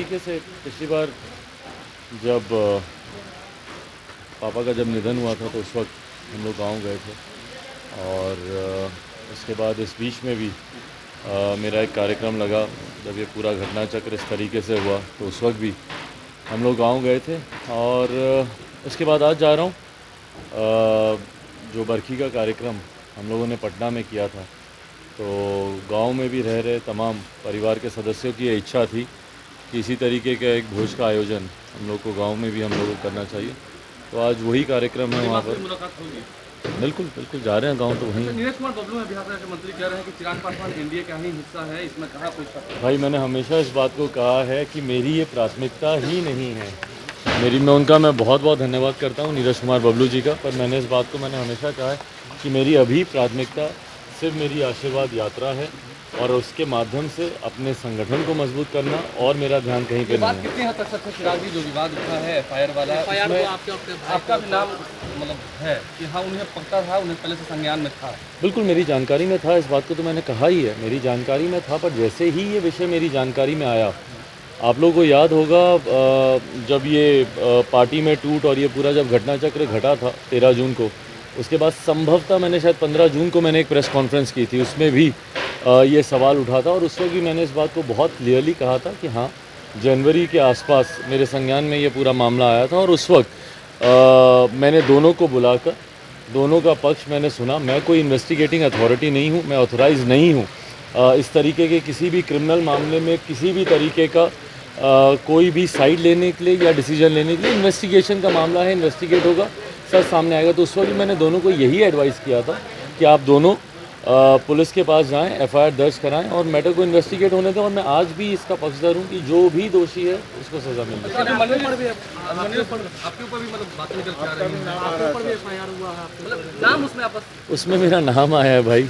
तरीके से पिछली बार जब पापा का जब निधन हुआ था तो उस वक्त हम लोग गांव गए थे और उसके बाद इस बीच में भी मेरा एक कार्यक्रम लगा। जब ये पूरा घटना चक्र इस तरीके से हुआ तो उस वक्त भी हम लोग गांव गए थे और उसके बाद आज जा रहा हूँ। जो बरखी का कार्यक्रम हम लोगों ने पटना में किया था तो गांव में भी रह रहे तमाम परिवार के सदस्यों की ये इच्छा थी कि इसी तरीके का एक भोज का आयोजन हम लोग को गांव में भी हम लोगों को करना चाहिए। तो आज वही कार्यक्रम है वहाँ पर। मुलाकात होगी। बिल्कुल बिल्कुल जा रहे हैं गांव तो वहीं। नीरज कुमार बबलू हैं बिहार के मंत्री, कह रहे हैं कि चिराग पासवान एनडीए का ही हिस्सा है, इसमें कहाँ कोई शक है? भाई मैंने हमेशा इस बात को कहा है कि मेरी ये प्राथमिकता ही नहीं है। मैं बहुत बहुत धन्यवाद करता हूँ नीरज कुमार बबलू जी का, पर मैंने इस बात को हमेशा कहा है कि मेरी अभी प्राथमिकता सिर्फ मेरी आशीर्वाद यात्रा है और उसके माध्यम से अपने संगठन को मजबूत करना, और मेरा ध्यान कहीं पे नहीं बात है। कितनी हद तक सच है? चिराग जी, जो विवाद उठा है एफआईआर वाला, उसमें आपका भी नाम मतलब है कि हाँ उन्हें पता था, उन्हें पहले से संज्ञान में था? बिल्कुल मेरी जानकारी में था, इस बात को तो मैंने कहा ही है, मेरी जानकारी में था। पर जैसे ही ये विषय मेरी जानकारी में आया, आप लोगों को याद होगा जब ये पार्टी में टूट और ये पूरा जब घटना चक्र घटा था 13 जून को, उसके बाद संभवतः मैंने शायद 15 जून को मैंने एक प्रेस कॉन्फ्रेंस की थी, उसमें भी ये सवाल उठा था और उस वक्त भी मैंने इस बात को बहुत क्लियरली कहा था कि हाँ जनवरी के आसपास मेरे संज्ञान में ये पूरा मामला आया था और उस वक्त मैंने दोनों को बुलाकर दोनों का पक्ष मैंने सुना। मैं कोई इन्वेस्टिगेटिंग अथॉरिटी नहीं हूँ, मैं ऑथराइज नहीं हूँ इस तरीके के किसी भी क्रिमिनल मामले में किसी भी तरीके का कोई भी साइड लेने के लिए या डिसीजन लेने के लिए। इन्वेस्टिगेशन का मामला है, इन्वेस्टिगेट होगा, सच सामने आएगा। तो उस वक्त मैंने दोनों को यही एडवाइस किया था कि आप दोनों पुलिस के पास जाएं, एफआईआर दर्ज कराएं और मैटर को इन्वेस्टिगेट होने दें। और मैं आज भी इसका पक्षधर हूं कि जो भी दोषी है उसको सज़ा मिलनी चाहिए। आपके ऊपर भी मतलब बातें निकल के आ रही हैं, आपके ऊपर भी एफआईआर हुआ है, मतलब नाम उसमें आपस उसमें मेरा नाम आया है भाई।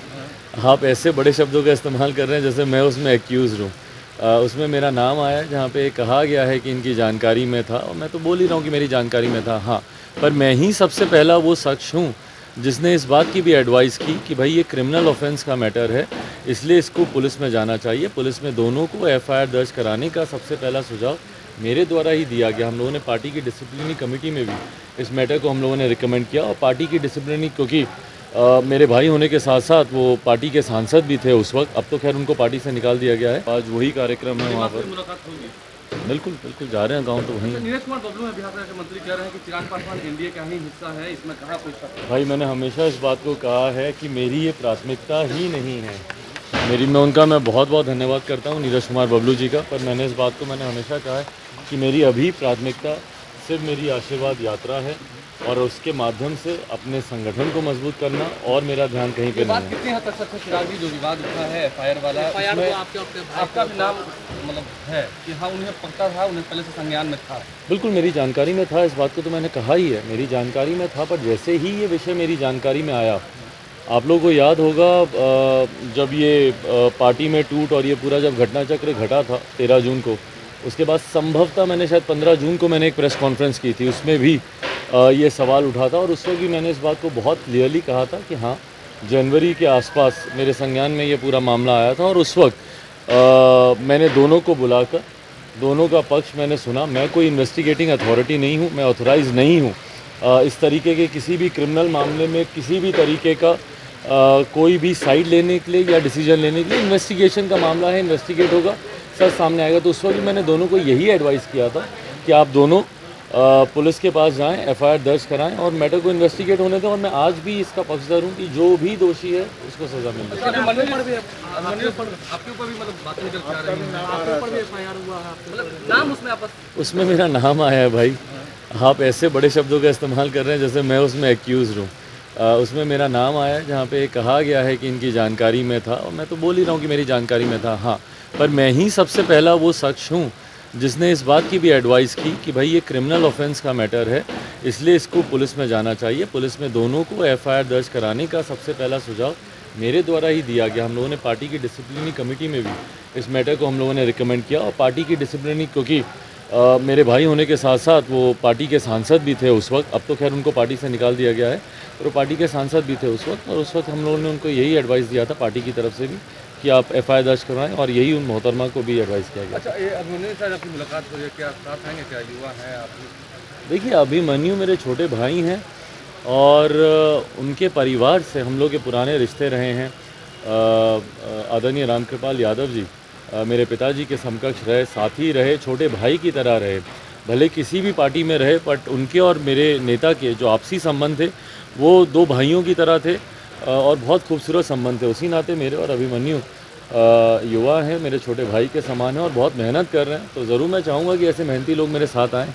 आप ऐसे बड़े शब्दों का इस्तेमाल कर रहे हैं जैसे मैं उसमें एक्यूज़ हूँ। उसमें मेरा नाम आया है जहाँ पे कहा गया है कि इनकी जानकारी में था, और मैं तो बोल ही रहा हूँ कि मेरी जानकारी में था। हाँ, पर मैं ही सबसे पहला वो शख्स हूँ जिसने इस बात की भी एडवाइस की कि भाई ये क्रिमिनल ऑफेंस का मैटर है, इसलिए इसको पुलिस में जाना चाहिए। पुलिस में दोनों को एफआईआर दर्ज कराने का सबसे पहला सुझाव मेरे द्वारा ही दिया गया। हम लोगों ने पार्टी की डिसिप्लिनरी कमेटी में भी इस मैटर को हम लोगों ने रिकमेंड किया, और पार्टी की डिसिप्लिनरी, क्योंकि मेरे भाई होने के साथ साथ वो पार्टी के सांसद भी थे उस वक्त, अब तो खैर उनको पार्टी से निकाल दिया गया है। आज वही कार्यक्रम है वहाँ पर। मुलाकात होगी। बिल्कुल बिल्कुल जा रहे हैं गांव तो वहीं। नीरज कुमार बबलू हैं बिहार के मंत्री, कह रहे हैं कि चिराग पासवान एनडीए का ही हिस्सा है, इसमें कहाँ कोई शक है? भाई मैंने हमेशा इस बात को कहा है कि मेरी ये प्राथमिकता ही नहीं है। मैं बहुत बहुत धन्यवाद करता हूँ नीरज कुमार बबलू जी का, पर मैंने इस बात को हमेशा कहा है कि मेरी अभी प्राथमिकता सिर्फ मेरी आशीर्वाद यात्रा है और उसके माध्यम से अपने संगठन को मजबूत करना, और मेरा ध्यान कहीं पे नहीं बात है। कितनी हद तक सच है? चिराग जी, जो विवाद उठा है एफआईआर वाला, उसमें आपका भी नाम मतलब है कि हाँ उन्हें पता था, उन्हें पहले से संज्ञान में था? बिल्कुल मेरी जानकारी में था, इस बात को तो मैंने कहा ही है, मेरी जानकारी में था। पर जैसे ही ये विषय मेरी जानकारी में आया, आप लोगों को याद होगा जब ये पार्टी में टूट और ये पूरा जब घटना चक्र घटा था 13 जून को, उसके बाद संभवतः मैंने शायद 15 जून को मैंने एक प्रेस कॉन्फ्रेंस की थी, उसमें भी ये सवाल उठा था और उस वक्त भी मैंने इस बात को बहुत क्लियरली कहा था कि हाँ जनवरी के आसपास मेरे संज्ञान में ये पूरा मामला आया था और उस वक्त मैंने दोनों को बुलाकर दोनों का पक्ष मैंने सुना। मैं कोई इन्वेस्टिगेटिंग अथॉरिटी नहीं हूँ, मैं ऑथराइज नहीं हूँ इस तरीके के किसी भी क्रिमिनल मामले में किसी भी तरीके का कोई भी साइड लेने के लिए या डिसीजन लेने के लिए। इन्वेस्टिगेशन का मामला है, इन्वेस्टिगेट होगा, सच सामने आएगा। तो उस वक्त मैंने दोनों को यही एडवाइस किया था कि आप दोनों पुलिस के पास जाएं, एफआईआर दर्ज कराएं और मैटर को इन्वेस्टिगेट होने दें। और मैं आज भी इसका पक्षधर हूं कि जो भी दोषी है उसको सज़ा मिलनी चाहिए। आपके ऊपर भी मतलब बातें निकल के आ रही हैं, आपके ऊपर भी एफआईआर हुआ है, मतलब नाम उसमें आपस उसमें मेरा नाम आया है भाई। आप ऐसे बड़े शब्दों का इस्तेमाल कर रहे हैं जैसे मैं उसमें एक्यूज़ हूँ। उसमें मेरा नाम आया है जहाँ पे कहा गया है कि इनकी जानकारी में था, और मैं तो बोल ही रहा हूँ कि मेरी जानकारी में था। हाँ, पर मैं ही सबसे पहला वो शख्स हूँ जिसने इस बात की भी एडवाइस की कि भाई ये क्रिमिनल ऑफेंस का मैटर है, इसलिए इसको पुलिस में जाना चाहिए। पुलिस में दोनों को एफआईआर दर्ज कराने का सबसे पहला सुझाव मेरे द्वारा ही दिया गया। हम लोगों ने पार्टी की डिसिप्लिनरी कमेटी में भी इस मैटर को हम लोगों ने रिकमेंड किया, और पार्टी की डिसिप्लिनरी, क्योंकि मेरे भाई होने के साथ साथ वो पार्टी के सांसद भी थे उस वक्त, अब तो खैर उनको पार्टी से निकाल दिया गया है, पर वो पार्टी के सांसद भी थे उस वक्त। और उस वक्त हम लोगों ने उनको यही एडवाइस दिया था पार्टी की तरफ से भी कि आप FIR दर्ज करवाएं, और यही उन मोहतरमा को भी एडवाइस किया गया। अच्छा, ये अभिमन्यु से आपकी मुलाकात हुई है, क्या साथ आएंगे, क्या युवा हैं आप? देखिए, अभिमन्यु मेरे छोटे भाई हैं और उनके परिवार से हम लोग के पुराने रिश्ते रहे हैं। आदरणीय रामकृपाल यादव जी मेरे पिताजी के समकक्ष रहे, साथी रहे, छोटे भाई की तरह रहे। भले किसी भी पार्टी में रहे, बट उनके और मेरे नेता के जो आपसी संबंध थे वो दो भाइयों की तरह थे, और बहुत खूबसूरत संबंध थे। उसी नाते मेरे और अभिमन्यु युवा हैं, मेरे छोटे भाई के समान हैं और बहुत मेहनत कर रहे हैं। तो ज़रूर मैं चाहूँगा कि ऐसे मेहनती लोग मेरे साथ आएँ।